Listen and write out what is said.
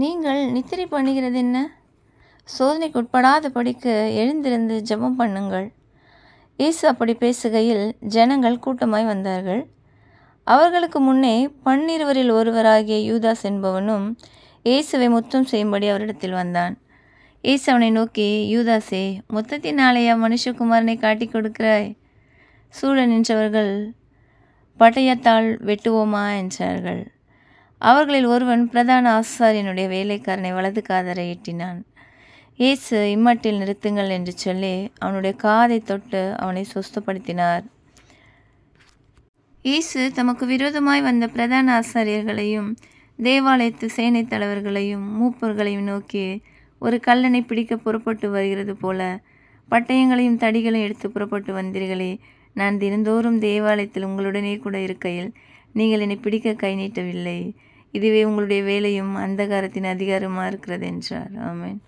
நீங்கள் நித்திரை பண்ணுகிறது என்ன? சோதனைக்கு உட்படாத படிக்கு எழுந்திருந்து ஜெபம் பண்ணுங்கள். இயேசு அப்படி பேசுகையில் ஜனங்கள் கூட்டமாய் வந்தார்கள். அவர்களுக்கு முன்னே 12 ஒருவராகிய யூதாஸ் என்பவனும் இயேசுவை முத்தம் செய்யும்படி அவரிடத்தில் வந்தான். இயேசு அவனை நோக்கி, யூதாசே, முத்தத்தினாலேயா மனுஷகுமாரனை காட்டிக் கொடுக்கிறாய்? சூழ நின்றவர்கள் பட்டயத்தால் வெட்டுவோமா என்றார்கள். அவர்களில் ஒருவன் பிரதான ஆசாரியனுடைய வேலைக்காரனை வலது காதரை எட்டினான். இயேசு, இம்மட்டில் நிறுத்துங்கள் என்று சொல்லி அவனுடைய காதை தொட்டு அவனை சுஸ்தப்படுத்தினார். இயேசு தமக்கு விரோதமாய் வந்த பிரதான ஆசாரியர்களையும் தேவாலயத்து சேனை தலைவர்களையும் மூப்பர்களையும் நோக்கி, ஒரு கள்ளனை பிடிக்க புறப்பட்டு வருகிறது போல பட்டயங்களையும் தடிகளையும் எடுத்து புறப்பட்டு வந்தீர்களே. நான் தினந்தோறும் தேவாலயத்தில் உங்களுடனே கூட இருக்கையில் நீங்கள் என்னை பிடிக்க கை நீட்டவில்லை. இதுவே உங்களுடைய வேலையும் அந்தகாரத்தின் அதிகாரமாக இருக்கிறது என்றார். ஆமென்.